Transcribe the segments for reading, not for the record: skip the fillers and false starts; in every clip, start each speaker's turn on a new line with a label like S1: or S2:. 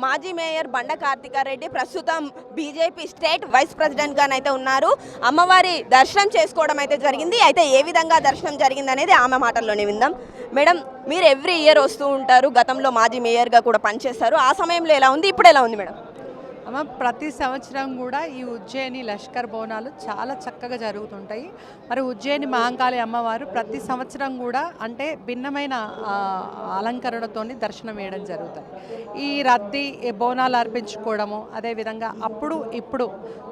S1: మాజీ మేయర్ బండ కార్తికారెడ్డి ప్రస్తుతం బీజేపీ స్టేట్ వైస్ ప్రెసిడెంట్ గానైతే ఉన్నారు. అమ్మవారి దర్శనం చేసుకోవడం అయితే జరిగింది. అయితే ఏ విధంగా దర్శనం జరిగింది అనేది ఆమె మాటల్లోనే విందాం. మేడం, మీరు ఎవ్రీ ఇయర్ వస్తూ ఉంటారు, గతంలో మాజీ మేయర్గా కూడా పనిచేస్తారు. ఆ సమయంలో ఎలా ఉంది, ఇప్పుడు ఎలా ఉంది మేడం?
S2: అమ్మ, ప్రతి సంవత్సరం కూడా ఈ ఉజ్జయిని లష్కర్ బోనాలు చాలా చక్కగా జరుగుతుంటాయి. మరి ఉజ్జయిని మహంకాళి అమ్మవారు ప్రతి సంవత్సరం కూడా అంటే భిన్నమైన అలంకరణతో దర్శనం వేయడం జరుగుతుంది. ఈ రద్దీ బోనాలు అర్పించుకోవడము, అదేవిధంగా అప్పుడు ఇప్పుడు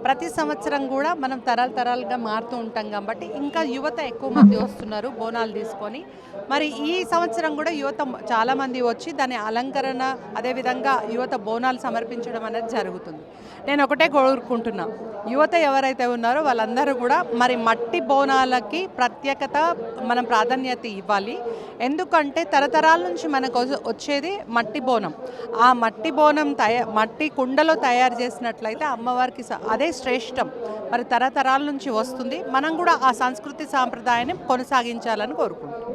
S2: ప్రతి సంవత్సరం కూడా మనం తరాలుగా మారుతూ ఉంటాం కాబట్టి ఇంకా యువత ఎక్కువ మంది వస్తున్నారు బోనాలు తీసుకొని. మరి ఈ సంవత్సరం కూడా యువత చాలామంది వచ్చి దాని అలంకరణ, అదేవిధంగా యువత బోనాలు సమర్పించడం అనేది జరుగుతుంది. నేను ఒకటే కోరుకుంటున్నా, యువత ఎవరైతే ఉన్నారో వాళ్ళందరూ కూడా మరి మట్టి బోనాలకి ప్రత్యేకత మనం ప్రాధాన్యత ఇవ్వాలి. ఎందుకంటే తరతరాల నుంచి మనకు వచ్చేది మట్టి బోనం. ఆ మట్టి బోనం మట్టి కుండలో తయారు చేసినట్లయితే అమ్మవారికి అదే శ్రేష్టం. మరి తరతరాల నుంచి వస్తుంది. మనం కూడా ఆ సంస్కృతి సాంప్రదాయాన్ని కొనసాగించాలని కోరుకుంటున్నాం.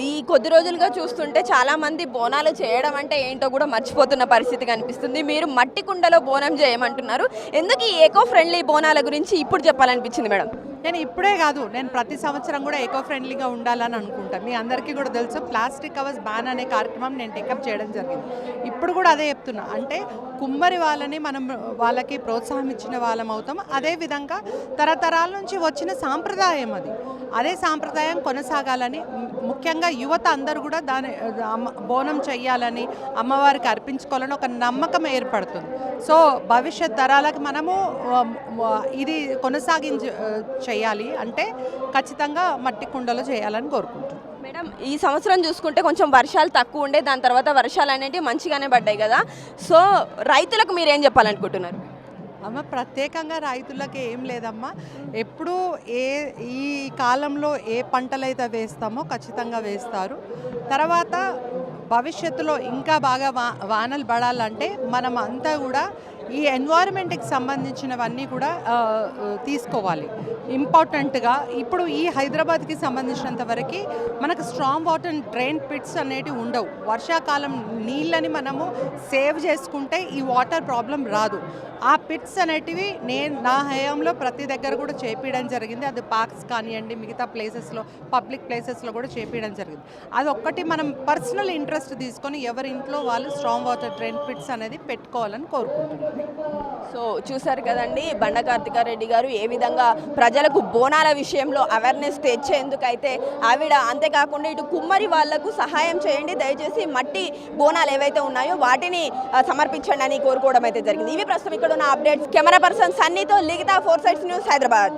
S1: ఈ కొద్ది రోజులుగా చూస్తుంటే చాలా మంది బోనాలు చేయడం అంటే ఏంటో కూడా మర్చిపోతున్న పరిస్థితి కనిపిస్తుంది. మీరు మట్టి కుండలో బోనం చేయమంటున్నారు. ఎందుకు ఈ ఏకో ఫ్రెండ్లీ బోనాల గురించి ఇప్పుడు చెప్పాలనిపించింది మేడం?
S2: నేను ఇప్పుడే కాదు, నేను ప్రతి సంవత్సరం కూడా ఎకో ఫ్రెండ్లీగా ఉండాలని అనుకుంటాను. మీ అందరికీ కూడా తెలుసు, ప్లాస్టిక్ కవర్స్ బ్యాన్ అనే కార్యక్రమం నేను టేకప్ చేయడం జరిగింది. ఇప్పుడు కూడా అదే చెప్తున్నా, అంటే కుమ్మరి వాళ్ళని మనం వాళ్ళకి ప్రోత్సాహం ఇచ్చిన వాళ్ళం అవుతాం. అదేవిధంగా తరతరాల నుంచి వచ్చిన సాంప్రదాయం అదే సాంప్రదాయం కొనసాగాలని, ముఖ్యంగా యువత అందరూ కూడా దాని బోనం చెయ్యాలని, అమ్మవారికి అర్పించుకోవాలని ఒక నమ్మకం ఏర్పడుతుంది. సో భవిష్యత్ తరాలకు మనము ఇది చేయాలి అంటే ఖచ్చితంగా మట్టి కుండలో చేయాలని కోరుకుంటున్నాం.
S1: మేడం, ఈ సంవత్సరం చూసుకుంటే కొంచెం వర్షాలు తక్కువ ఉండే, దాని తర్వాత వర్షాలు అనేవి మంచిగానే పడ్డాయి కదా. సో రైతులకు మీరు ఏం చెప్పాలనుకుంటున్నారు?
S2: అమ్మ, ప్రత్యేకంగా రైతులకి ఏం లేదమ్మా. ఎప్పుడు ఈ కాలంలో ఏ పంటలైతే వేస్తామో ఖచ్చితంగా వేస్తారు. తర్వాత భవిష్యత్తులో ఇంకా బాగా వానలు పడాలంటే మనం అంతా కూడా ఈ ఎన్వైరన్మెంట్కి సంబంధించినవన్నీ కూడా తీసుకోవాలి. ఇంపార్టెంట్గా ఇప్పుడు ఈ హైదరాబాద్కి సంబంధించినంత వరకు మనకు స్ట్రాంగ్ వాటర్ డ్రైన్ పిట్స్ అనేటివి ఉండవు. వర్షాకాలం నీళ్ళని మనము సేవ్ చేసుకుంటే ఈ వాటర్ ప్రాబ్లం రాదు. ఆ పిట్స్ అనేటివి నా హయాంలో ప్రతి దగ్గర కూడా చేపించడం జరిగింది. అది పార్క్స్ కానివ్వండి, మిగతా ప్లేసెస్లో, పబ్లిక్ ప్లేసెస్లో కూడా చేపించడం జరిగింది. అది ఒక్కటి మనం పర్సనల్ ఇంట్రెస్ట్ తీసుకొని ఎవరి ఇంట్లో వాళ్ళు స్ట్రాంగ్ వాటర్ డ్రైన్ పిట్స్ అనేది పెట్టుకోవాలని కోరుకుంటున్నాను.
S1: సో చూసారు కదండి, బండ కార్తికారెడ్డి గారు ఏ విధంగా ప్రజలకు బోనాల విషయంలో అవేర్నెస్ తెచ్చేందుకైతే ఆవిడ, అంతేకాకుండా ఇటు కుమ్మరి వాళ్లకు సహాయం చేయండి, దయచేసి మట్టి బోనాలు ఏవైతే ఉన్నాయో వాటిని సమర్పించండి అని కోరుకోవడం అయితే జరిగింది. ఇవి ప్రస్తుతం ఇక్కడ ఉన్న అప్డేట్స్. కెమెరా పర్సన్ సన్నీతో లిఖిత, 4 Sides న్యూస్, హైదరాబాద్.